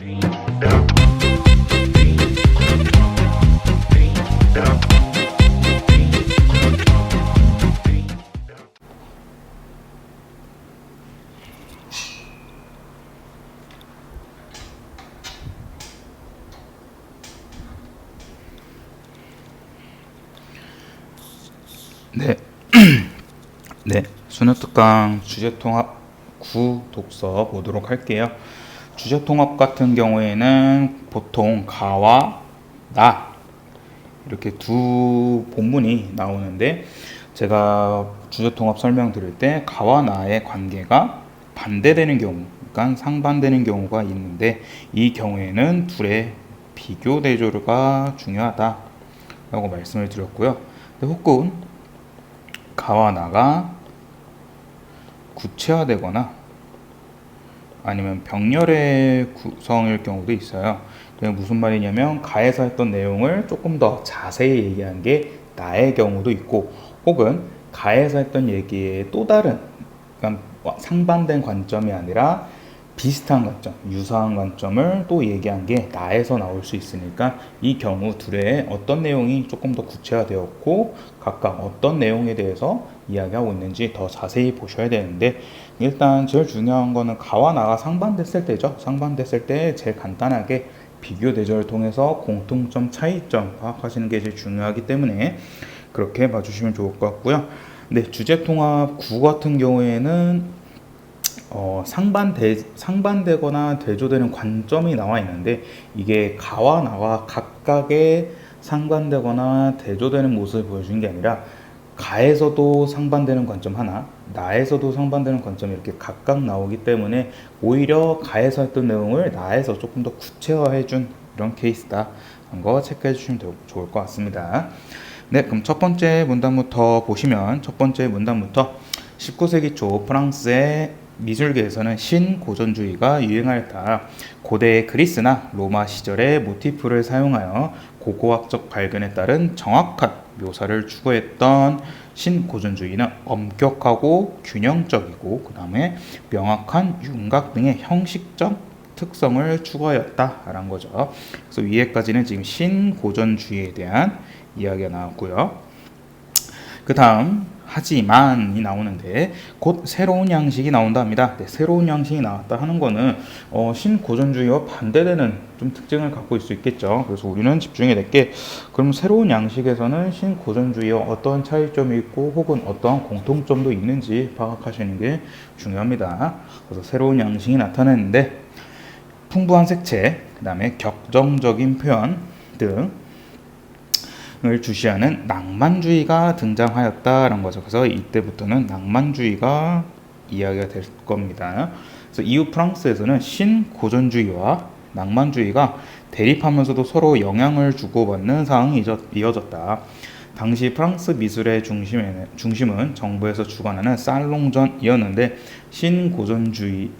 네, 네, 수능특강 주제통합 9 독서 보도록 할게요. 주제통합 같은 경우에는 보통 가와 나 이렇게 두 본문이 나오는데, 제가 주제통합 설명드릴 때 가와 나의 관계가 반대되는 경우, 그러니까 상반되는 경우가 있는데, 이 경우에는 둘의 비교 대조가 중요하다 라고 말씀을 드렸고요. 혹은 가와 나가 구체화되거나 아니면 병렬의 구성일 경우도 있어요. 무슨 말이냐면 가에서 했던 내용을 조금 더 자세히 얘기한 게 나의 경우도 있고, 혹은 가에서 했던 얘기에 또 다른, 그러니까 상반된 관점이 아니라 비슷한 관점, 유사한 관점을 또 얘기한 게 나에서 나올 수 있으니까, 이 경우 둘의 어떤 내용이 조금 더 구체화되었고 각각 어떤 내용에 대해서 이야기하고 있는지 더 자세히 보셔야 되는데, 일단 제일 중요한 거는 가와 나가 상반됐을 때죠. 상반됐을 때 제일 간단하게 비교 대조를 통해서 공통점, 차이점 파악하시는 게 제일 중요하기 때문에 그렇게 봐주시면 좋을 것 같고요. 네, 주제통합 9 같은 경우에는 상반되거나 대조되는 관점이 나와 있는데, 이게 가와 나와 각각의 상반되거나 대조되는 모습을 보여주는 게 아니라 가에서도 상반되는 관점 하나, 나에서도 상반되는 관점이 이렇게 각각 나오기 때문에 오히려 가에서 했던 내용을 나에서 조금 더 구체화해준 이런 케이스다 하는 거 체크해 주시면 좋을 것 같습니다. 네, 그럼 첫 번째 문단부터 보시면, 첫 번째 문단부터 19세기 초 프랑스의 미술계에서는 신고전주의가 유행하였다. 고대 그리스나 로마 시절의 모티프를 사용하여 고고학적 발견에 따른 정확한 묘사를 추구했던 신고전주의는 엄격하고 균형적이고 그 다음에 명확한 윤곽 등의 형식적 특성을 추구하였다라는 거죠. 그래서 위에까지는 지금 신고전주의에 대한 이야기가 나왔고요. 그 다음 하지만이 나오는데, 곧 새로운 양식이 나온답니다. 네, 새로운 양식이 나왔다 하는 거는 신고전주의와 반대되는 좀 특징을 갖고 있을 수 있겠죠. 그래서 우리는 집중해야 될 게, 그럼 새로운 양식에서는 신고전주의와 어떠한 차이점이 있고 혹은 어떠한 공통점도 있는지 파악하시는 게 중요합니다. 그래서 새로운 양식이 나타났는데, 풍부한 색채, 그 다음에 격정적인 표현 등 을 주시하는 낭만주의가 등장하였다라는 거죠. 그래서 이때부터는 낭만주의가 이야기가 될 겁니다. 그래서 이후 프랑스에서는 신고전주의와 낭만주의가 대립하면서도 서로 영향을 주고받는 상황이 이어졌다. 당시 프랑스 미술의 중심은 정부에서 주관하는 살롱전이었는데, 신고전주의와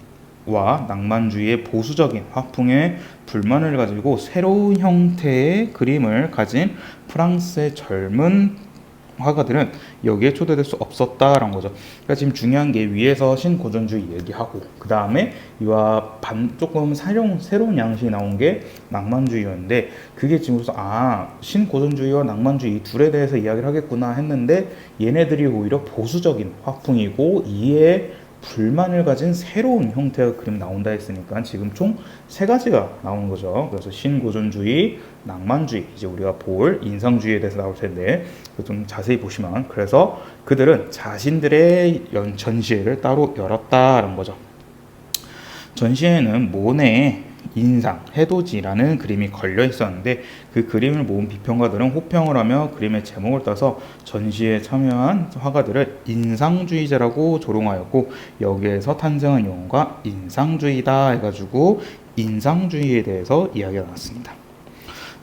낭만주의의 보수적인 화풍에 불만을 가지고 새로운 형태의 그림을 가진 프랑스의 젊은 화가들은 여기에 초대될 수 없었다라는 거죠. 그러니까 지금 중요한 게, 위에서 신고전주의 얘기하고 그 다음에 이와 조금 새로운 양식이 나온 게 낭만주의였는데, 그게 지금 신고전주의와 낭만주의 둘에 대해서 이야기를 하겠구나 했는데, 얘네들이 오히려 보수적인 화풍이고 이에 불만을 가진 새로운 형태의 그림 나온다 했으니까 지금 총 3가지가 나오는 거죠. 그래서 신고전주의, 낭만주의, 이제 우리가 볼 인상주의에 대해서 나올 텐데 좀 자세히 보시면, 그래서 그들은 자신들의 전시회를 따로 열었다라는 거죠. 전시회에는 모네의 인상, 해돋이라는 그림이 걸려 있었는데, 그 그림을 모은 비평가들은 호평을 하며 그림의 제목을 따서 전시에 참여한 화가들을 인상주의자라고 조롱하였고, 여기에서 탄생한 용어가 인상주의다 해가지고 인상주의에 대해서 이야기가 나왔습니다.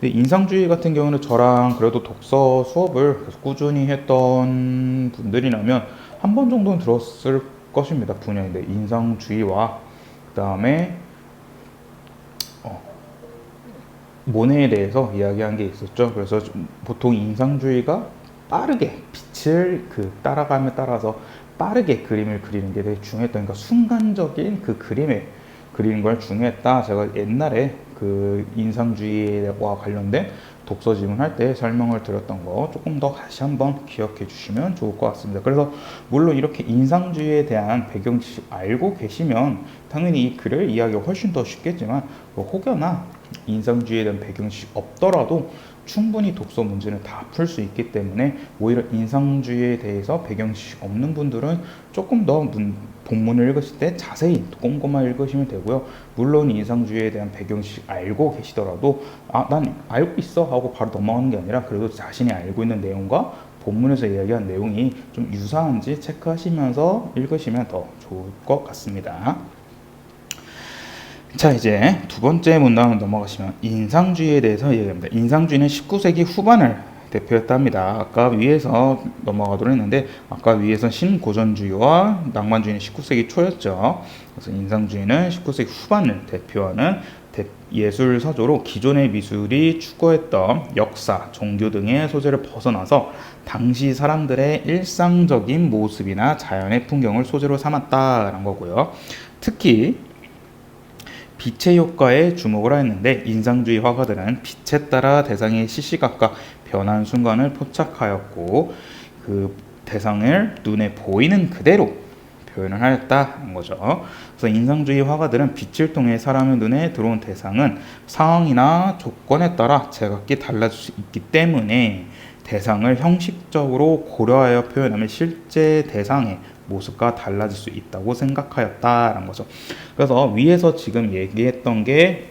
인상주의 같은 경우는 저랑 그래도 독서 수업을 꾸준히 했던 분들이라면 한 번 정도는 들었을 것입니다. 분야인데, 인상주의와 그 다음에 모네에 대해서 이야기한 게 있었죠. 그래서 보통 인상주의가 빠르게 빛을 따라감에 따라서 빠르게 그림을 그리는 게 되게 중요했던, 그러니까 순간적인 그 그림의 그리는 걸 중요했다. 제가 옛날에 그 인상주의와 관련된 독서 지문할 때 설명을 드렸던 거 조금 더 다시 한번 기억해 주시면 좋을 것 같습니다. 그래서 물론 이렇게 인상주의에 대한 배경 지식 알고 계시면 당연히 이 글을 이해하기가 훨씬 더 쉽겠지만 혹여나 인상주의에 대한 배경 지식 없더라도 충분히 독서 문제는 다 풀 수 있기 때문에 오히려 인상주의에 대해서 배경 지식 없는 분들은 조금 더 본문을 읽으실 때 자세히 꼼꼼하게 읽으시면 되고요. 물론 인상주의에 대한 배경 지식 알고 계시더라도 난 알고 있어 하고 바로 넘어가는 게 아니라 그래도 자신이 알고 있는 내용과 본문에서 이야기한 내용이 좀 유사한지 체크하시면서 읽으시면 더 좋을 것 같습니다. 자, 이제 두 번째 문단으로 넘어가시면 인상주의에 대해서 얘기합니다. 인상주의는 19세기 후반을 대표했답니다. 아까 위에서 넘어가도록 했는데 아까 위에서 신고전주의와 낭만주의는 19세기 초였죠. 그래서 인상주의는 19세기 후반을 대표하는 예술 서조로 기존의 미술이 추구했던 역사, 종교 등의 소재를 벗어나서 당시 사람들의 일상적인 모습이나 자연의 풍경을 소재로 삼았다라는 거고요. 특히 빛의 효과에 주목을 하였는데 인상주의 화가들은 빛에 따라 대상의 시시각각 변한 순간을 포착하였고 그 대상을 눈에 보이는 그대로 표현을 하였다는 거죠. 그래서 인상주의 화가들은 빛을 통해 사람의 눈에 들어온 대상은 상황이나 조건에 따라 제각기 달라질 수 있기 때문에 대상을 형식적으로 고려하여 표현하면 실제 대상의 모습과 달라질 수 있다고 생각하였다라는 거죠. 그래서 위에서 지금 얘기했던 게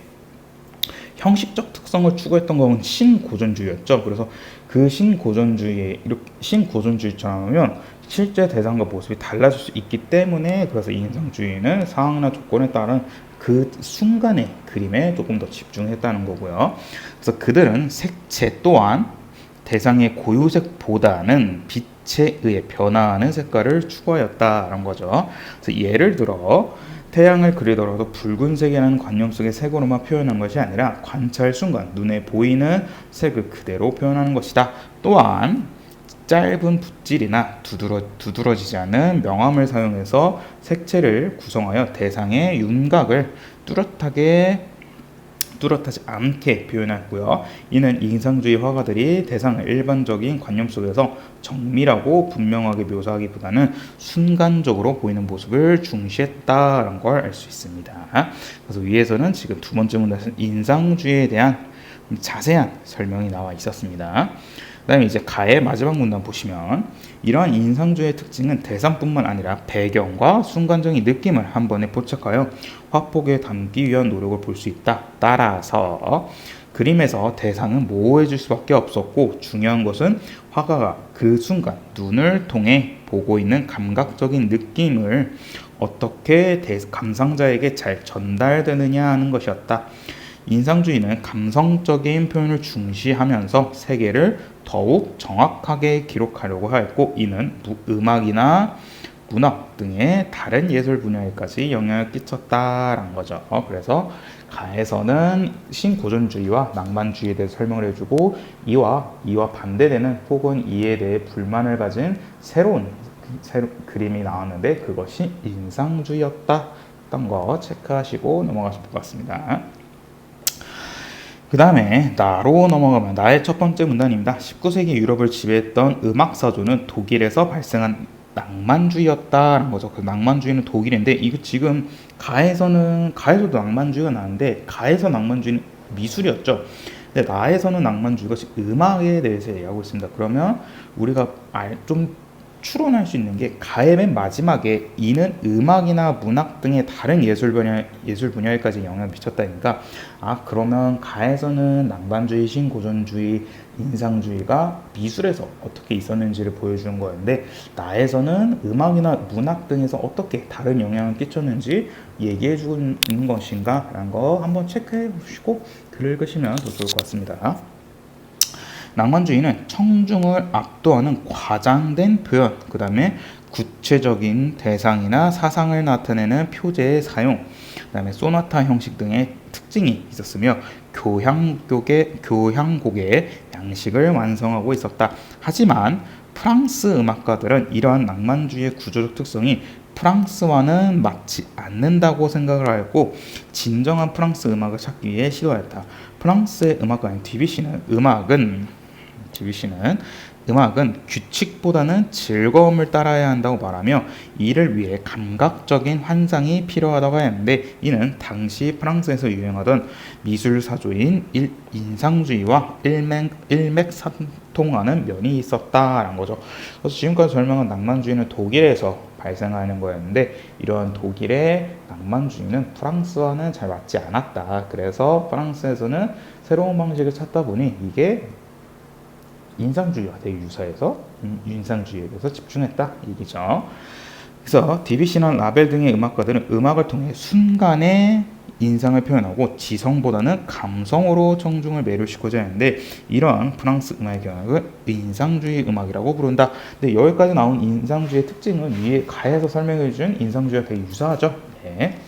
형식적 특성을 추구했던 건 신고전주의였죠. 그래서 그 신고전주의처럼 하면 실제 대상과 모습이 달라질 수 있기 때문에 그래서 인상주의는 상황이나 조건에 따른 그 순간의 그림에 조금 더 집중했다는 거고요. 그래서 그들은 색채 또한 대상의 고유색보다는 빛에 의해 변화하는 색깔을 추구하였다라는 거죠. 그래서 예를 들어 태양을 그리더라도 붉은색이라는 관념 속의 색으로만 표현한 것이 아니라 관찰 순간 눈에 보이는 색을 그대로 표현하는 것이다. 또한 짧은 붓질이나 두드러지지 않은 명암을 사용해서 색채를 구성하여 대상의 윤곽을 뚜렷하지 않게 표현했고요. 이는 인상주의 화가들이 대상을 일반적인 관념 속에서 정밀하고 분명하게 묘사하기보다는 순간적으로 보이는 모습을 중시했다라는 걸 알 수 있습니다. 그래서 위에서는 지금 두 번째 문단에서 인상주의에 대한 자세한 설명이 나와 있었습니다. 그 다음에 이제 가의 마지막 문단 보시면 이러한 인상주의의 특징은 대상뿐만 아니라 배경과 순간적인 느낌을 한 번에 포착하여 화폭에 담기 위한 노력을 볼 수 있다. 따라서 그림에서 대상은 모호해질 수밖에 없었고 중요한 것은 화가가 그 순간 눈을 통해 보고 있는 감각적인 느낌을 어떻게 감상자에게 잘 전달되느냐 하는 것이었다. 인상주의는 감성적인 표현을 중시하면서 세계를 더욱 정확하게 기록하려고 하였고 이는 음악이나 문학 등의 다른 예술 분야에까지 영향을 끼쳤다라는 거죠. 그래서 가에서는 신고전주의와 낭만주의에 대해 설명을 해주고 이와 반대되는 혹은 이에 대해 불만을 가진 새로운 그림이 나왔는데 그것이 인상주의였다던 거 체크하시고 넘어가실 것 같습니다. 그 다음에 나로 넘어가면 나의 첫 번째 문단입니다. 19세기 유럽을 지배했던 음악사조는 독일에서 발생한 낭만주의였다는 거죠. 그 낭만주의는 독일인데 이거 지금 가에서도 낭만주의가 나는데 가에서 낭만주의는 미술이었죠. 근데 나에서는 nà만주의가 음악에 대해서 얘기하고 있습니다. 그러면 우리가 좀 추론할 수 있는 게 가의 맨 마지막에 이는 음악이나 문학 등의 다른 예술 분야에까지 영향을 미쳤다니까 그러면 가에서는 낭만주의, 신고전주의, 인상주의가 미술에서 어떻게 있었는지를 보여주는 거였는데 나에서는 음악이나 문학 등에서 어떻게 다른 영향을 끼쳤는지 얘기해 주는 것인가 라는 거 한번 체크해 보시고 글을 읽으시면 더 좋을 것 같습니다. 낭만주의는 청중을 압도하는 과장된 표현, 그 다음에 구체적인 대상이나 사상을 나타내는 표제의 사용, 그 다음에 소나타 형식 등의 특징이 있었으며 교향곡의 양식을 완성하고 있었다. 하지만 프랑스 음악가들은 이러한 낭만주의의 구조적 특성이 프랑스와는 맞지 않는다고 생각을 하였고 진정한 프랑스 음악을 찾기 위해 시도하였다. 프랑스의 음악가인 음악은 규칙보다는 즐거움을 따라야 한다고 말하며 이를 위해 감각적인 환상이 필요하다고 하였는데 이는 당시 프랑스에서 유행하던 미술사조인 인상주의와 일맥상통하는 면이 있었다라는 거죠. 그래서 지금까지 설명한 낭만주의는 독일에서 발생하는 거였는데 이러한 독일의 낭만주의는 프랑스와는 잘 맞지 않았다. 그래서 프랑스에서는 새로운 방식을 찾다 보니 이게 인상주의와 되게 유사해서 인상주의에 대해서 집중했다 얘기죠. 그래서 디뷔시나 라벨 등의 음악가들은 음악을 통해 순간의 인상을 표현하고 지성보다는 감성으로 청중을 매료시키고자 했는데 이러한 프랑스 음악의 경향을 인상주의 음악이라고 부른다. 근데 여기까지 나온 인상주의의 특징은 위에 가에서 설명해준 인상주의와 되게 유사하죠. 네.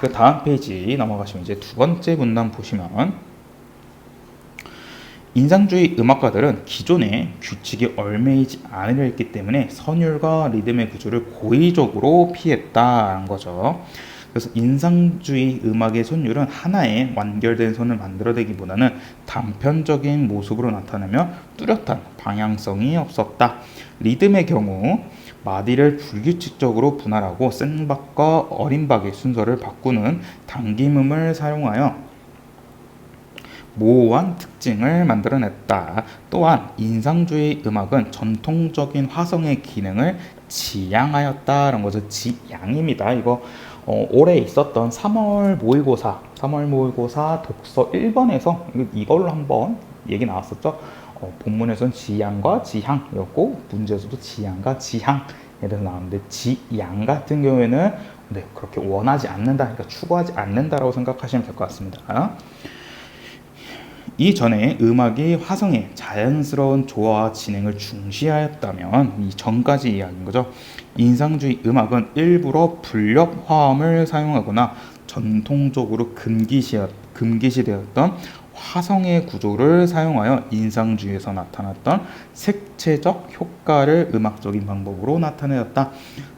그 다음 페이지 넘어가시면 이제 두 번째 문단 보시면 인상주의 음악가들은 기존의 규칙이 얽매이지 않으려 했기 때문에 선율과 리듬의 구조를 고의적으로 피했다는 거죠. 그래서 인상주의 음악의 선율은 하나의 완결된 선을 만들어내기보다는 단편적인 모습으로 나타나며 뚜렷한 방향성이 없었다. 리듬의 경우 마디를 불규칙적으로 분할하고 센 박과 어린 박의 순서를 바꾸는 당김음을 사용하여 모호한 특징을 만들어냈다. 또한 인상주의 음악은 전통적인 화성의 기능을 지양하였다라는 거죠. 지양입니다. 이거 올해 있었던 3월 모의고사 독서 1번에서 이걸로 한번 얘기 나왔었죠. 본문에서는 지양과 지향이었고 문제에서도 지양과 지향에 대해서 나왔는데 지양 같은 경우에는 그렇게 원하지 않는다, 그러니까 추구하지 않는다라고 생각하시면 될 것 같습니다. 이전에 음악이 화성의 자연스러운 조화와 진행을 중시하였다면 이 전까지 이야기인 거죠. 인상주의 음악은 일부러 불력 화음을 사용하거나 전통적으로 금기시되었던 화성의 구조를 사용하여 인상주의에서 나타났던 색채적 효과를 음악적인 방법으로 나타내었다.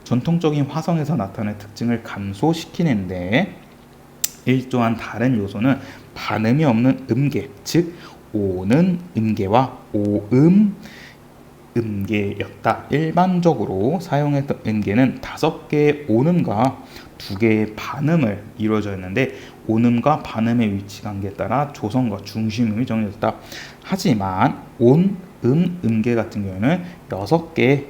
전통적인 화성에서 나타낸 특징을 감소시키는데 일조한 다른 요소는 반음이 없는 음계, 즉 오는 음계와 오음 음계였다. 일반적으로 사용했던 음계는 5개의 오음과 2개의 반음을 이루어져 있는데 온음과 반음의 위치 관계에 따라 조성과 중심음이 정해졌다. 하지만 음계 같은 경우는 6개의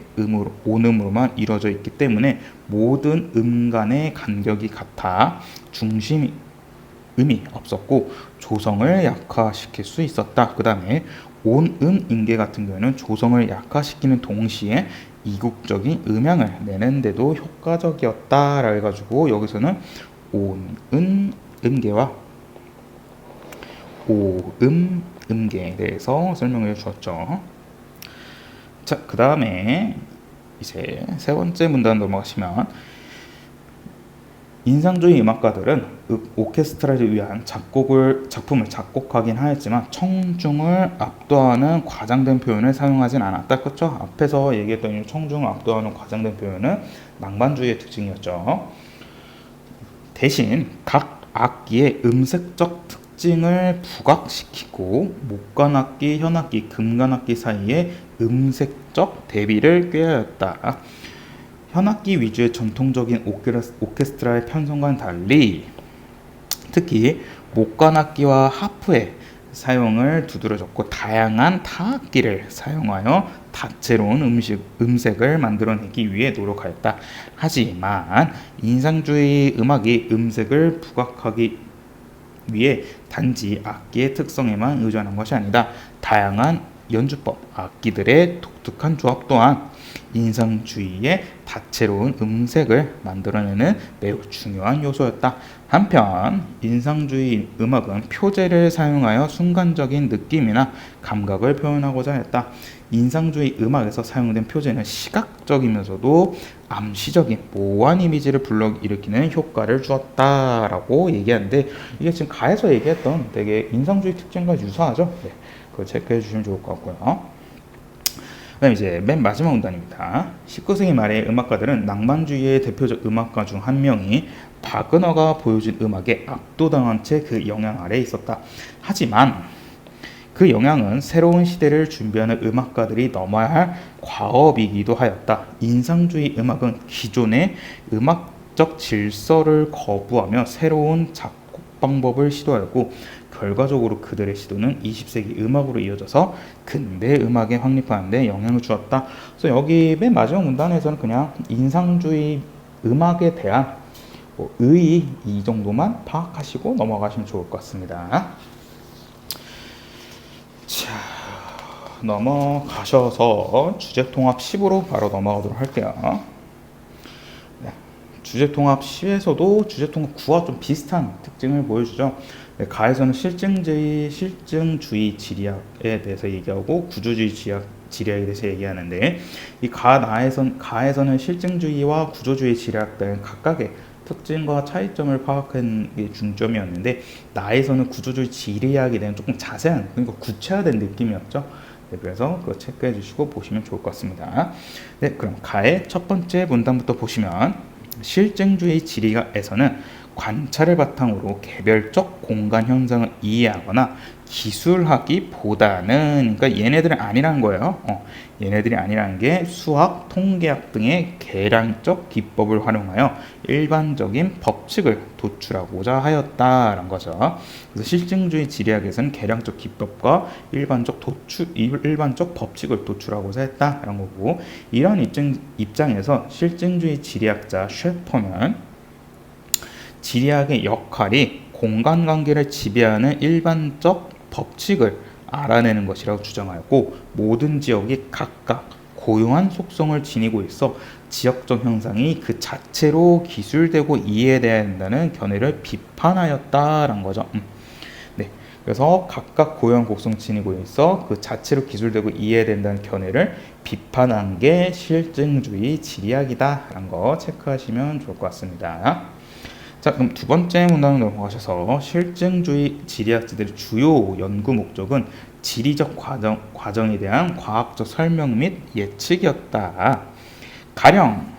온음으로만 이루어져 있기 때문에 모든 음 간의 간격이 같아 중심음이 없었고 조성을 약화시킬 수 있었다. 그 다음에 온음인계 같은 경우는 조성을 약화시키는 동시에 이국적인 음향을 내는데도 효과적이었다라 해가지고 여기서는 온음음계와 오음음계에 대해서 설명을 주었죠. 자, 그 다음에 이제 세 번째 문단 넘어가시면 인상주의 음악가들은 오케스트라를 위한 작품을 작곡하긴 하였지만 청중을 압도하는 과장된 표현을 사용하진 않았다. 그렇죠? 앞에서 얘기했던 청중을 압도하는 과장된 표현은 낭만주의의 특징이었죠. 대신 각 악기의 음색적 특징을 부각시키고 목관악기, 현악기, 금관악기 사이에 음색적 대비를 꾀하였다. 현악기 위주의 전통적인 오케스트라의 편성과는 달리 특히 목관악기와 하프의 사용을 두드러졌고 다양한 타악기를 사용하여 다채로운 음색을 만들어내기 위해 노력하였다. 하지만 인상주의 음악이 음색을 부각하기 위해 단지 악기의 특성에만 의존한 것이 아니다. 다양한 연주법, 악기들의 독특한 조합 또한 인상주의의 다채로운 음색을 만들어내는 매우 중요한 요소였다. 한편 인상주의 음악은 표제를 사용하여 순간적인 느낌이나 감각을 표현하고자 했다. 인상주의 음악에서 사용된 표제는 시각적이면서도 암시적인 모호한 이미지를 불러일으키는 효과를 주었다라고 얘기하는데 이게 지금 가에서 얘기했던 되게 인상주의 특징과 유사하죠. 네, 그거 체크해 주시면 좋을 것 같고요. 그다음 이제 맨 마지막 문단입니다. 19세기 말의 음악가들은 낭만주의의 대표적 음악가 중 한 명이 바그너가 보여준 음악에 압도당한 채 그 영향 아래에 있었다. 하지만 그 영향은 새로운 시대를 준비하는 음악가들이 넘어야 할 과업이기도 하였다. 인상주의 음악은 기존의 음악적 질서를 거부하며 새로운 작곡 방법을 시도하였고 결과적으로 그들의 시도는 20세기 음악으로 이어져서 근대 음악에 확립하는 데 영향을 주었다. 그래서 여기 맨 마지막 문단에서는 그냥 인상주의 음악에 대한 의의 이 정도만 파악하시고 넘어가시면 좋을 것 같습니다. 자, 넘어가셔서 주제통합 10으로 바로 넘어가도록 할게요. 네, 주제통합 10에서도 주제통합 9와 좀 비슷한 특징을 보여주죠. 네, 가에서는 실증주의 지리학에 대해서 얘기하고 구조주의 지리학에 대해서 얘기하는데 이 가에서는 실증주의와 구조주의 지리학들은 각각의 특징과 차이점을 파악하는 게 중점이었는데 나에서는 구조주의 지리학에 대한 조금 자세한 그러니까 구체화된 느낌이었죠. 네, 그래서 그거 체크해 주시고 보시면 좋을 것 같습니다. 네, 그럼 가의 첫 번째 문단부터 보시면 실증주의 지리학에서는 관찰을 바탕으로 개별적 공간 현상을 이해하거나 기술하기보다는 그러니까 얘네들은 아니란 거예요. 얘네들이 아니라는 게 수학, 통계학 등의 계량적 기법을 활용하여 일반적인 법칙을 도출하고자 하였다라는 거죠. 그래서 실증주의 지리학에서는 계량적 기법과 일반적 법칙을 도출하고자 했다라는 거고 이런 입장에서 실증주의 지리학자 셰퍼는 지리학의 역할이 공간관계를 지배하는 일반적 법칙을 알아내는 것이라고 주장하였고 모든 지역이 각각 고유한 속성을 지니고 있어 지역적 현상이 그 자체로 기술되고 이해돼야 한다는 견해를 비판하였다라는 거죠. 네, 그래서 각각 고유한 속성을 지니고 있어 그 자체로 기술되고 이해된다는 견해를 비판한 게 실증주의 지리학이다라는 거 체크하시면 좋을 것 같습니다. 자, 그럼 두 번째 문단으로 넘어가셔서 실증주의 지리학자들의 주요 연구 목적은 지리적 과정에 대한 과학적 설명 및 예측이었다. 가령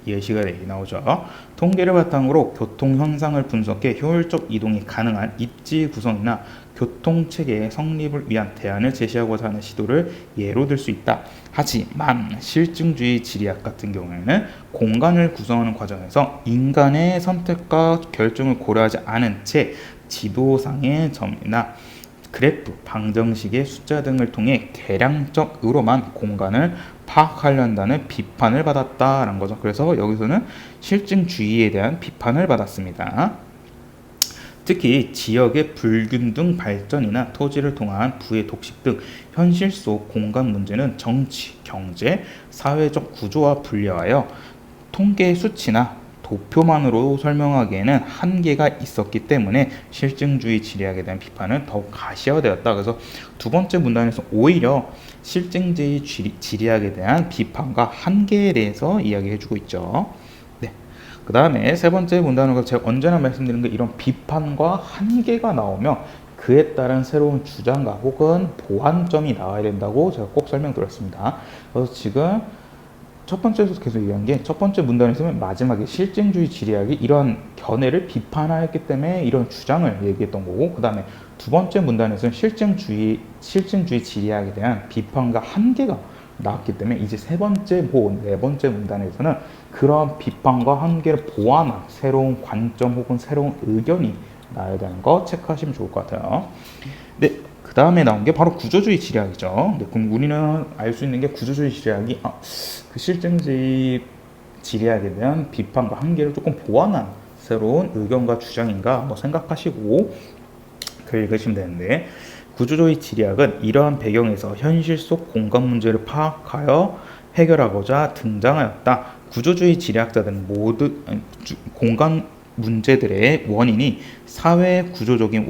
예시가 나오죠. 통계를 바탕으로 교통 현상을 분석해 효율적 이동이 가능한 입지 구성이나 교통체계의 성립을 위한 대안을 제시하고자 하는 시도를 예로 들 수 있다. 하지만 실증주의 지리학 같은 경우에는 공간을 구성하는 과정에서 인간의 선택과 결정을 고려하지 않은 채 지도상의 점이나 그래프, 방정식의 숫자 등을 통해 계량적으로만 공간을 파악하려는 비판을 받았다라는 거죠. 그래서 여기서는 실증주의에 대한 비판을 받았습니다. 특히 지역의 불균등 발전이나 토지를 통한 부의 독식 등 현실 속 공간 문제는 정치, 경제, 사회적 구조와 분리하여 통계 수치나 도표만으로 설명하기에는 한계가 있었기 때문에 실증주의 지리학에 대한 비판은 더욱 가시화되었다. 그래서 두 번째 문단에서 오히려 실증주의 지리학에 대한 비판과 한계에 대해서 이야기해주고 있죠. 네. 그 다음에 세 번째 문단으로 제가 언제나 말씀드리는 게 이런 비판과 한계가 나오면 그에 따른 새로운 주장과 혹은 보완점이 나와야 된다고 제가 꼭 설명드렸습니다. 그래서 지금 첫 번째에서 계속 얘기한 게 첫 번째 문단에서는 마지막에 실증주의 지리학이 이런 견해를 비판하였기 때문에 이런 주장을 얘기했던 거고 그 다음에 두 번째 문단에서는 실증주의 지리학에 대한 비판과 한계가 나왔기 때문에 이제 세 번째, 네 번째 문단에서는 그런 비판과 한계를 보완한 새로운 관점 혹은 새로운 의견이 나와야 되는 거 체크하시면 좋을 것 같아요. 네. 그 다음에 나온 게 바로 구조주의 지리학이죠. 네, 그럼 우리는 알 수 있는 게 구조주의 지리학이 그 실증주의 지리학에 대한 비판과 한계를 조금 보완한 새로운 의견과 주장인가 한번 생각하시고 글 읽으시면 되는데 구조주의 지리학은 이러한 배경에서 현실 속 공간 문제를 파악하여 해결하고자 등장하였다. 구조주의 지리학자들은 모두 공간 문제들의 원인이 사회 구조적인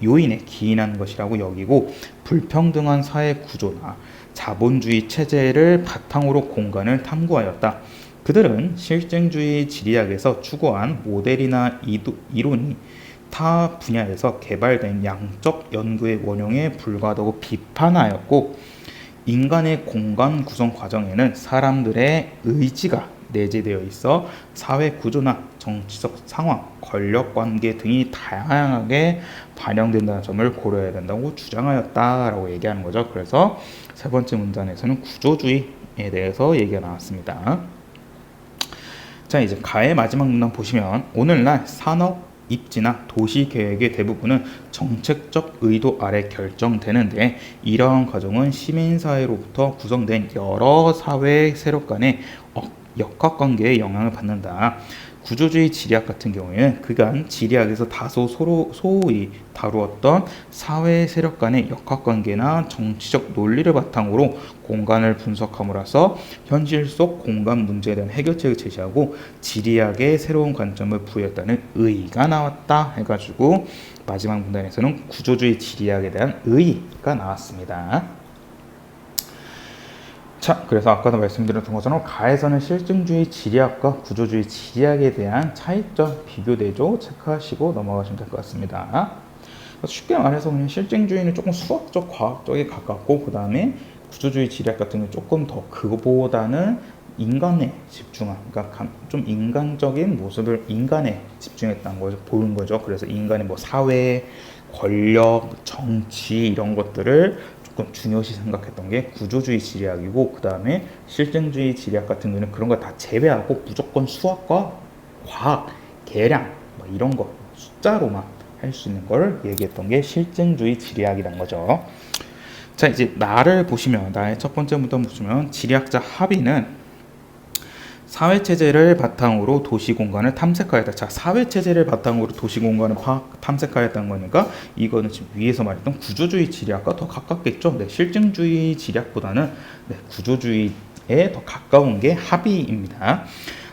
요인에 기인한 것이라고 여기고 불평등한 사회 구조나 자본주의 체제를 바탕으로 공간을 탐구하였다. 그들은 실증주의 지리학에서 추구한 모델이나 이론이 타 분야에서 개발된 양적 연구의 원형에 불과하다고 비판하였고 인간의 공간 구성 과정에는 사람들의 의지가 내재되어 있어 사회 구조나 정치적 상황, 권력 관계 등이 다양하게 반영된다는 점을 고려해야 된다고 주장하였다라고 얘기하는 거죠. 그래서 세 번째 문단에서는 구조주의에 대해서 얘기가 나왔습니다. 자, 이제 가의 마지막 문단 보시면 오늘날 산업 입지나 도시 계획의 대부분은 정책적 의도 아래 결정되는데 이러한 과정은 시민사회로부터 구성된 여러 사회 세력 간의 역학관계에 영향을 받는다. 구조주의 지리학 같은 경우에는 그간 지리학에서 다소 소위 다루었던 사회 세력 간의 역학관계나 정치적 논리를 바탕으로 공간을 분석함으로써 현실 속 공간 문제에 대한 해결책을 제시하고 지리학의 새로운 관점을 부여했다는 의의가 나왔다 해가지고 마지막 문단에서는 구조주의 지리학에 대한 의의가 나왔습니다. 자, 그래서 아까도 말씀드렸던 것처럼 가에서는 실증주의 지리학과 구조주의 지리학에 대한 차이점, 비교 대조 체크하시고 넘어가시면 될 것 같습니다. 쉽게 말해서 그냥 실증주의는 조금 수학적, 과학적에 가깝고 그 다음에 구조주의 지리학 같은 경우는 조금 더 그거보다는 인간에 집중한, 그러니까 좀 인간적인 모습을 인간에 집중했다는 거죠, 보는 거죠. 그래서 인간의 뭐 사회, 권력, 정치 이런 것들을 조금 중요시 생각했던 게 구조주의 지리학이고 그 다음에 실증주의 지리학 같은 경우는 그런 거 다 제외하고 무조건 수학과 과학, 계량 뭐 이런 거 숫자로만 할 수 있는 걸 얘기했던 게 실증주의 지리학이란 거죠. 자, 이제 나를 보시면 나의 첫 번째 문단 보시면 지리학자 하비는 사회체제를 바탕으로 도시공간을 탐색하였다. 자, 사회체제를 바탕으로 도시공간을 탐색하였다는 거니까 이거는 지금 위에서 말했던 구조주의 지리학과 더 가깝겠죠. 네, 실증주의 지리학보다는 구조주의에 더 가까운 게 합의입니다.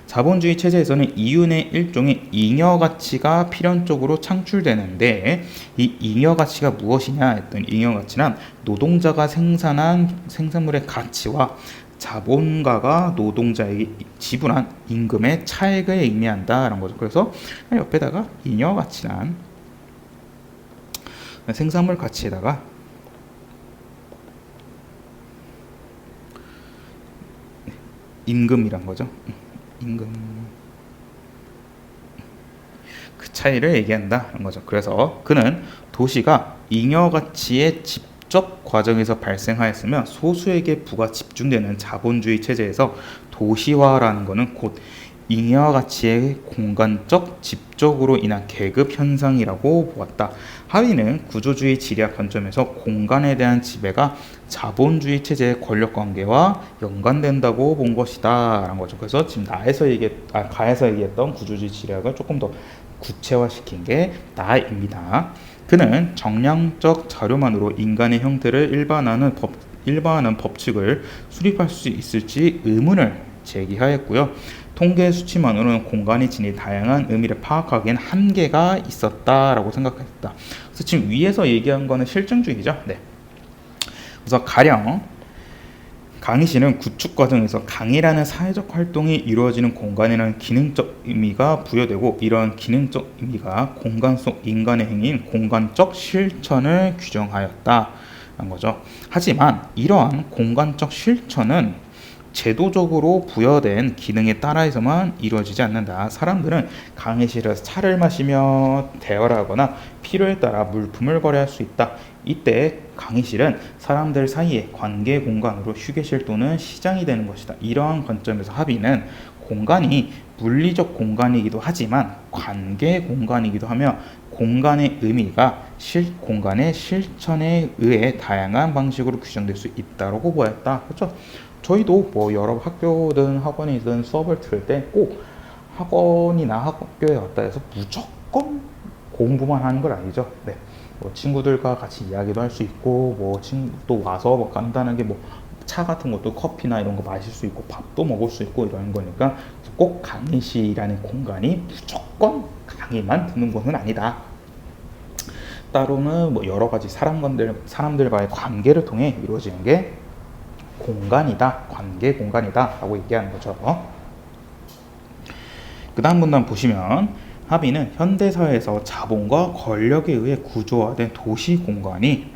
자본주의 체제에서는 이윤의 일종의 잉여 가치가 필연적으로 창출되는데 이 잉여 가치가 무엇이냐 했더니 잉여 가치는 노동자가 생산한 생산물의 가치와 자본가가 노동자에게 지불한 임금의 차액을 의미한다라는 거죠. 그래서 옆에다가 잉여 가치란 생산물 가치에다가 임금이란 거죠. 임금 그 차이를 얘기한다는 거죠. 그래서 그는 도시가 잉여 가치의 직접 과정에서 발생하였으면 소수에게 부가 집중되는 자본주의 체제에서 도시화라는 것은 곧 잉여 가치의 공간적 집적으로 인한 계급 현상이라고 보았다. 하위는 구조주의 지리학 관점에서 공간에 대한 지배가 자본주의 체제의 권력 관계와 연관된다고 본 것이다 라는 거죠. 그래서 지금 가에서 얘기했던 구조주의 지리학을 조금 더 구체화시킨 게 나입니다. 그는 정량적 자료만으로 인간의 형태를 일반하는 법칙을 수립할 수 있을지 의문을 제기하였고요. 통계 수치만으로는 공간이 지닌 다양한 의미를 파악하기엔 한계가 있었다라고 생각했다. 그래서 지금 위에서 얘기한 거는 실증주의죠. 네. 그래서 가령 강의실은 구축 과정에서 강의라는 사회적 활동이 이루어지는 공간에는 기능적 의미가 부여되고 이러한 기능적 의미가 공간 속 인간의 행위인 공간적 실천을 규정하였다는 거죠. 하지만 이러한 공간적 실천은 제도적으로 부여된 기능에 따라서만 이루어지지 않는다. 사람들은 강의실에서 차를 마시며 대화를 하거나 필요에 따라 물품을 거래할 수 있다. 이때 강의실은 사람들 사이의 관계 공간으로 휴게실 또는 시장이 되는 것이다. 이러한 관점에서 합의는 공간이 물리적 공간이기도 하지만 관계 공간이기도 하며 공간의 의미가 공간의 실천에 의해 다양한 방식으로 규정될 수 있다고 보았다. 그렇죠? 저희도 뭐 여러 학교든 학원이든 수업을 들을 때 꼭 학원이나 학교에 왔다 해서 무조건 공부만 하는 건 아니죠. 네. 뭐 친구들과 같이 이야기도 할 수 있고 뭐 친구도 와서 뭐 간단하게 뭐 차 같은 것도 커피나 이런 거 마실 수 있고 밥도 먹을 수 있고 이런 거니까 꼭 강의실이라는 공간이 무조건 강의만 듣는 것은 아니다. 따로는 뭐 여러 가지 사람들과의 관계를 통해 이루어지는 게 공간이다, 관계 공간이다 라고 얘기하는 거죠. 그 다음 문단 보시면 합의는 현대사회에서 자본과 권력에 의해 구조화된 도시 공간이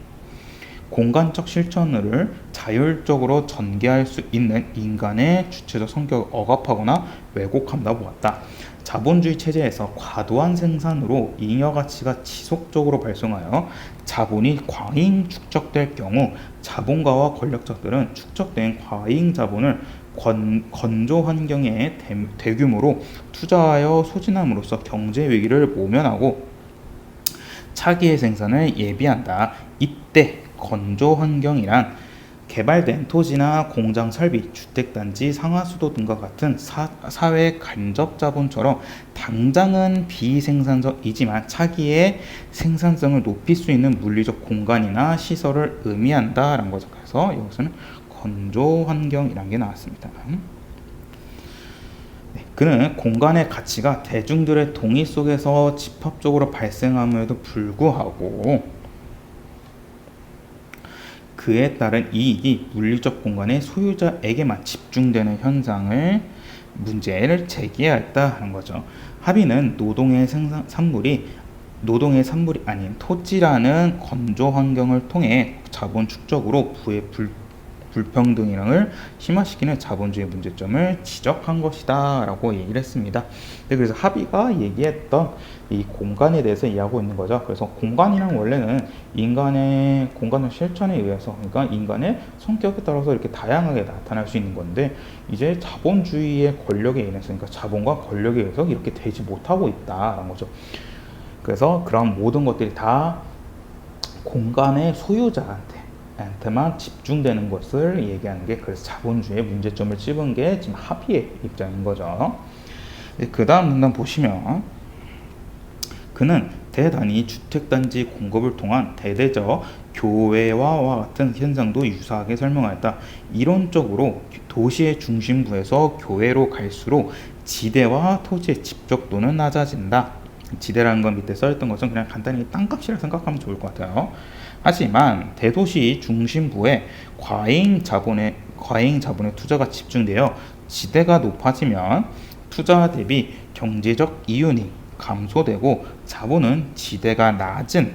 공간적 실천을 자율적으로 전개할 수 있는 인간의 주체적 성격을 억압하거나 왜곡한다고 보았다. 자본주의 체제에서 과도한 생산으로 잉여 가치가 지속적으로 발생하여 자본이 과잉 축적될 경우 자본가와 권력자들은 축적된 과잉 자본을 건조 환경에 대규모로 투자하여 소진함으로써 경제 위기를 모면하고 차기의 생산을 예비한다. 이때 건조 환경이란 개발된 토지나 공장 설비, 주택단지, 상하수도 등과 같은 사회 간접 자본처럼 당장은 비생산적이지만 차기의 생산성을 높일 수 있는 물리적 공간이나 시설을 의미한다라는 거죠. 그래서 여기서는 건조 환경이라는 게 나왔습니다. 그는 공간의 가치가 대중들의 동의 속에서 집합적으로 발생함에도 불구하고 그에 따른 이익이 물리적 공간의 소유자에게만 집중되는 문제를 제기했다는 거죠. 합의는 노동의 산물이 아닌 토지라는 건조 환경을 통해 자본 축적으로 부의 불평등을 심화시키는 자본주의 문제점을 지적한 것이다 라고 얘기를 했습니다. 그래서 합의가 얘기했던 이 공간에 대해서 이해하고 있는 거죠. 그래서 공간이란 원래는 인간의 공간의 실천에 의해서, 그러니까 인간의 성격에 따라서 이렇게 다양하게 나타날 수 있는 건데, 이제 자본주의의 권력에 인해서, 그러니까 자본과 권력에 의해서 이렇게 되지 못하고 있다라는 거죠. 그래서 그런 모든 것들이 다 공간의 소유자한테만 집중되는 것을 얘기하는 게, 그래서 자본주의의 문제점을 찝은 게 지금 합의의 입장인 거죠. 그 다음 문단 보시면 그는 대단위 주택단지 공급을 통한 대대적 교외화와 같은 현상도 유사하게 설명하였다. 이론적으로 도시의 중심부에서 교외로 갈수록 지대와 토지의 집적도는 낮아진다. 지대라는 건 밑에 써있던 것은 그냥 간단히 땅값이라 생각하면 좋을 것 같아요. 하지만 대도시 중심부에 과잉 자본의 투자가 집중되어 지대가 높아지면 투자 대비 경제적 이윤이 감소되고 자본은 지대가 낮은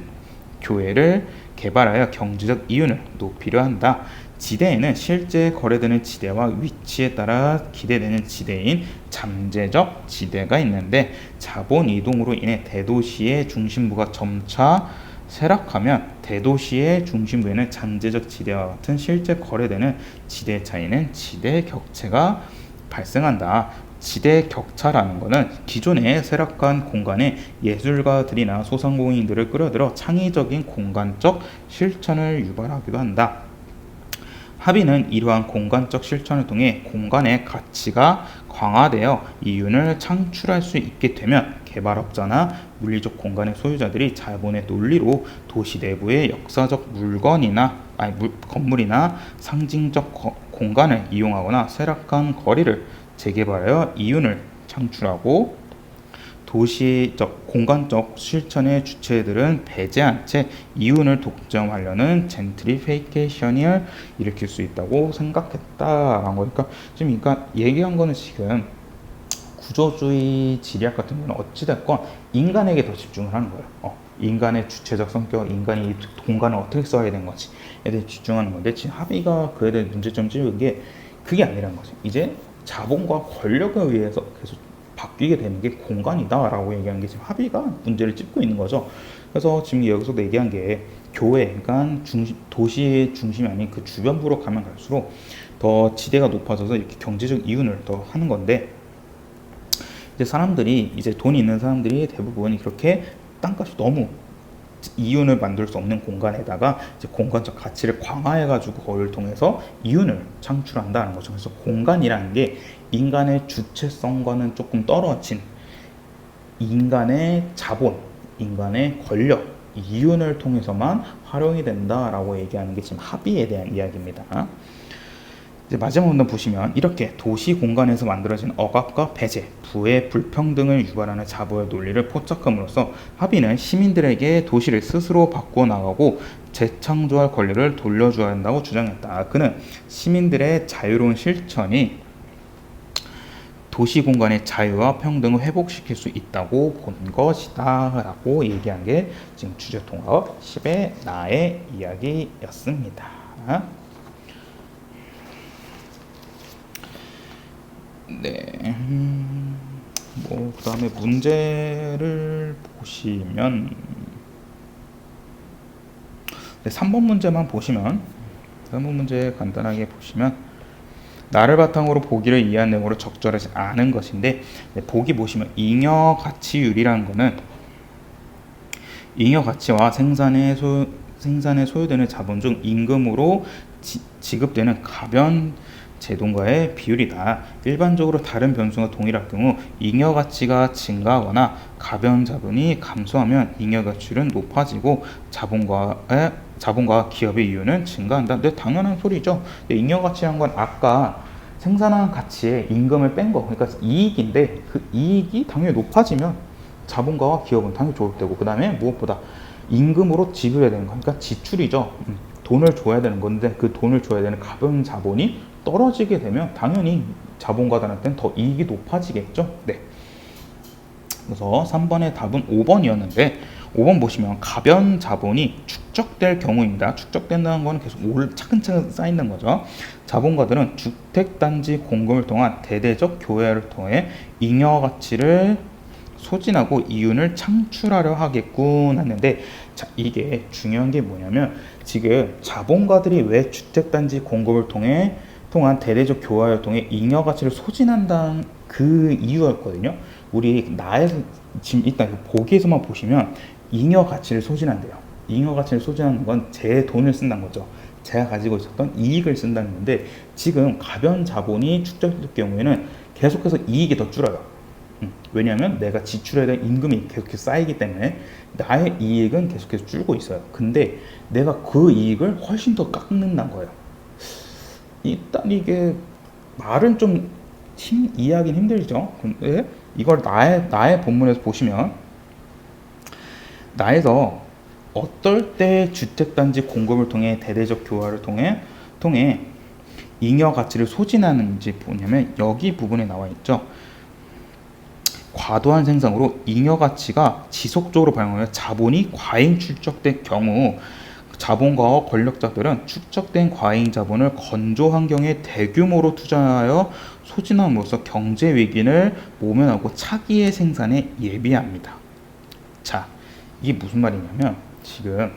교외를 개발하여 경제적 이윤을 높이려 한다. 지대에는 실제 거래되는 지대와 위치에 따라 기대되는 지대인 잠재적 지대가 있는데, 자본 이동으로 인해 대도시의 중심부가 점차 쇠락하면 대도시의 중심부에는 잠재적 지대와 같은 실제 거래되는 지대 차이는 지대 격차가 발생한다. 지대 격차라는 것은 기존의 쇠락한 공간에 예술가들이나 소상공인들을 끌어들여 창의적인 공간적 실천을 유발하기도 한다. 합의는 이러한 공간적 실천을 통해 공간의 가치가 강화되어 이윤을 창출할 수 있게 되면 개발업자나 물리적 공간의 소유자들이 자본의 논리로 도시 내부의 역사적 건물이나 상징적 공간을 이용하거나 쇠락한 거리를 재개발하여 이윤을 창출하고, 도시적 공간적 실천의 주체들은 배제한 채 이윤을 독점하려는 젠트리피케이션을 일으킬 수 있다고 생각했다라는 거니까, 지금 그러니까 얘기한 거는 지금 구조주의 지리학 같은 경우는 어찌됐건 인간에게 더 집중을 하는 거예요. 인간의 주체적 성격, 인간이 이 공간을 어떻게 써야 되는 건지에 대해 집중하는 건데, 지금 합의가 그에 대한 문제점 찝은 게 그게 아니라는 거죠. 이제 자본과 권력에 의해서 계속 바뀌게 되는 게 공간이다라고 얘기하는 게 지금 합의가 문제를 짚고 있는 거죠. 그래서 지금 여기서도 얘기한 게 교외, 그러니까 도시의 중심이 아닌 그 주변부로 가면 갈수록 더 지대가 높아져서 이렇게 경제적 이윤을 더 하는 건데, 이제 돈이 있는 사람들이 대부분 그렇게 땅값이 너무 이윤을 만들 수 없는 공간에다가 이제 공간적 가치를 강화해가지고 그걸 통해서 이윤을 창출한다는 거죠. 그래서 공간이라는 게 인간의 주체성과는 조금 떨어진 인간의 자본, 인간의 권력, 이윤을 통해서만 활용이 된다라고 얘기하는 게 지금 합의에 대한 이야기입니다. 이제 마지막 문단 보시면 이렇게 도시 공간에서 만들어진 억압과 배제, 부의 불평등을 유발하는 자본의 논리를 포착함으로써 합의는 시민들에게 도시를 스스로 바꾸어 나가고 재창조할 권리를 돌려줘야 한다고 주장했다. 그는 시민들의 자유로운 실천이 도시 공간의 자유와 평등을 회복시킬 수 있다고 본 것이다 라고 얘기한 게 지금 주제통합 10의 나의 이야기였습니다. 네. 그 다음에 문제를 보시면 3번 문제만 보시면 3번 문제 간단하게 보시면 나를 바탕으로 보기를 이해한 내용으로 적절하지 않은 것인데 보기 보시면 잉여 가치율이라는 거는 잉여 가치와 생산에 소요되는 자본 중 임금으로 지급되는 가변 제동과의 비율이다. 일반적으로 다른 변수가 동일할 경우 잉여 가치가 증가하거나 가변 자본이 감소하면 잉여 가치율은 높아지고 자본과 기업의 이윤은 증가한다. 근데 당연한 소리죠. 잉여 가치란 건 아까 생산한 가치에 임금을 뺀 거, 그러니까 이익인데 그 이익이 당연히 높아지면 자본가와 기업은 당연히 좋을 테고, 그 다음에 무엇보다 임금으로 지불해야 되는 거, 그러니까 지출이죠. 돈을 줘야 되는 건데 그 돈을 줘야 되는 가변 자본이 떨어지게 되면 당연히 자본가들한테는 더 이익이 높아지겠죠. 네. 그래서 3번의 답은 5번이었는데 5번 보시면 가변 자본이 축적될 경우입니다. 축적된다는 거는 계속 차근차근 쌓이는 거죠. 자본가들은 주택단지 공급을 통한 대대적 교회를 통해 잉여 가치를 소진하고 이윤을 창출하려 하겠군 했는데, 자, 이게 중요한 게 뭐냐면 지금 자본가들이 왜 주택단지 공급을 통한 대대적 교화를 통해 잉여 가치를 소진한다는 그 이유였거든요. 우리 지금 일단 보기에서만 보시면 잉여 가치를 소진한대요. 잉여 가치를 소진하는 건 제 돈을 쓴다는 거죠. 제가 가지고 있었던 이익을 쓴다는 건데, 지금 가변 자본이 축적될 경우에는 계속해서 이익이 더 줄어요. 왜냐하면 내가 지출해야 될 임금이 계속해서 쌓이기 때문에 나의 이익은 계속해서 줄고 있어요. 근데 내가 그 이익을 훨씬 더 깎는다는 거예요. 일단 이게 말은 좀 이해하기는 힘들죠. 근데 이걸 나의 본문에서 보시면, 나에서 어떨 때 주택단지 공급을 통해 대대적 교화를 통해 잉여 가치를 소진하는지 보냐면 여기 부분에 나와 있죠. 과도한 생산으로 잉여 가치가 지속적으로 발생하여 자본이 과잉 축적될 경우 자본가와 권력자들은 축적된 과잉 자본을 건조 환경에 대규모로 투자하여 소진함으로써 경제 위기를 모면하고 차기의 생산에 예비합니다. 자, 이게 무슨 말이냐면 지금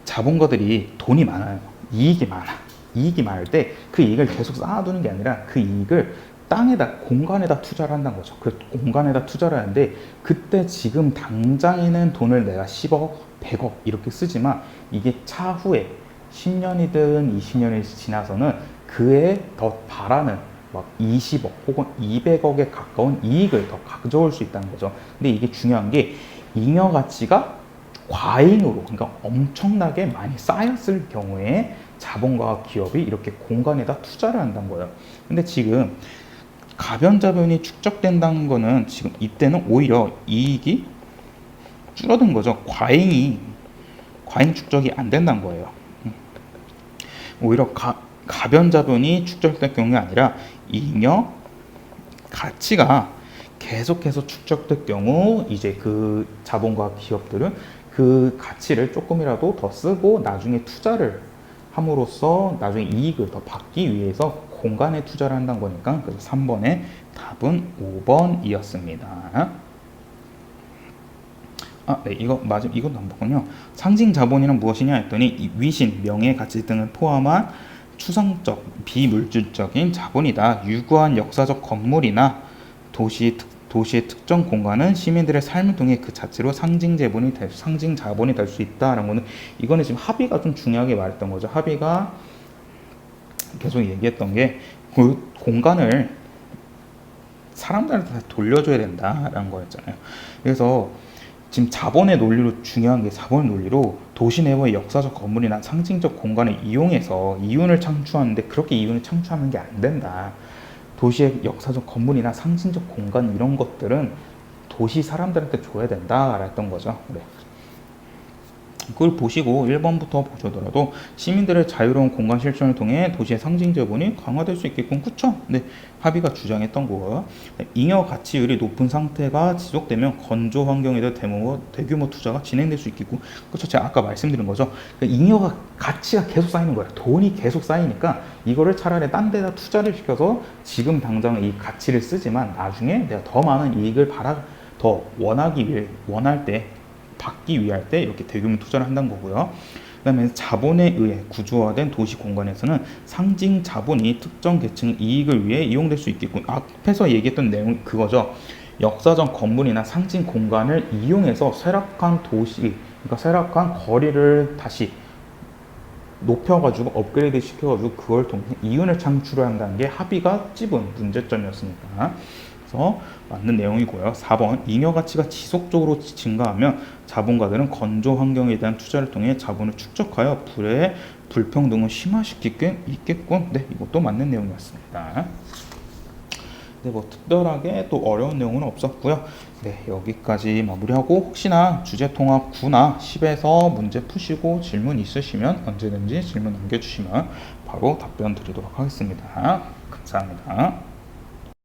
자본가들이 돈이 많아요. 이익이 많을 때 그 이익을 계속 쌓아두는 게 아니라 그 이익을 공간에다 투자를 한다는 거죠. 그 공간에다 투자를 하는데, 그때 지금 당장에는 돈을 내가 10억, 100억 이렇게 쓰지만 이게 차후에 10년이든 20년이 지나서는 그에 더 바라는 막 20억 혹은 200억에 가까운 이익을 더 가져올 수 있다는 거죠. 근데 이게 중요한 게 잉여 가치가 과잉으로, 그러니까 엄청나게 많이 쌓였을 경우에 자본가와 기업이 이렇게 공간에다 투자를 한다는 거예요. 근데 지금 가변 자본이 축적된다는 거는 지금 이때는 오히려 이익이 줄어든 거죠. 과잉 축적이 안 된다는 거예요. 오히려 가변 자본이 축적될 경우가 아니라 잉여 가치가 계속해서 축적될 경우 이제 그 자본과 기업들은 그 가치를 조금이라도 더 쓰고 나중에 투자를 함으로써 나중에 이익을 더 받기 위해서 공간에 투자를 한다는 거니까, 그래서 3번의 답은 5번이었습니다. 네, 이건 안 보군요. 상징 자본이란 무엇이냐 했더니 위신, 명예, 가치 등을 포함한 추상적, 비물질적인 자본이다. 유구한 역사적 건물이나 도시의 특정 공간은 시민들의 삶을 통해 그 자체로 상징 자본이 될 수 있다라는 거는, 이거는 지금 합의가 좀 중요하게 말했던 거죠. 합의가 계속 얘기했던 게 그 공간을 사람들한테 돌려줘야 된다라는 거였잖아요. 그래서 지금 자본의 논리로 중요한 게, 자본의 논리로 도시 내의 역사적 건물이나 상징적 공간을 이용해서 이윤을 창출하는데, 그렇게 이윤을 창출하는 게 안 된다. 도시의 역사적 건물이나 상징적 공간 이런 것들은 도시 사람들한테 줘야 된다 했던 거죠. 네. 그걸 보시고 1번부터 보셔더라도 시민들의 자유로운 공간 실천을 통해 도시의 상징 자본이 강화될 수 있게끔, 그쵸? 네, 합의가 주장했던 거고요. 잉여 가치율이 높은 상태가 지속되면 건조 환경에 대한 대규모 투자가 진행될 수 있겠고, 그렇죠? 제가 아까 말씀드린 거죠. 잉여가 가치가 계속 쌓이는 거예요. 돈이 계속 쌓이니까 이거를 차라리 딴 데다 투자를 시켜서 지금 당장 이 가치를 쓰지만 나중에 내가 더 많은 이익을 더 원할 때 받기 위할 때 이렇게 대규모 투자를 한다는 거고요. 그다음에 자본에 의해 구조화된 도시 공간에서는 상징 자본이 특정 계층 이익을 위해 이용될 수 있겠군. 앞에서 얘기했던 내용 그거죠. 역사적 건물이나 상징 공간을 이용해서 쇠락한 도시, 그러니까 쇠락한 거리를 다시 높여가지고 업그레이드 시켜가지고 그걸 통해 이윤을 창출한다는 게 합의가 찝은 문제점이었으니까. 그래서 맞는 내용이고요. 4번 잉여 가치가 지속적으로 증가하면 자본가들은 건조 환경에 대한 투자를 통해 자본을 축적하여 불평등을 심화시키겠군. 네, 이것도 맞는 내용이었습니다. 네, 뭐 특별하게 또 어려운 내용은 없었고요. 네, 여기까지 마무리하고 혹시나 주제통합 9나 10에서 문제 푸시고 질문 있으시면 언제든지 질문 남겨주시면 바로 답변 드리도록 하겠습니다. 감사합니다.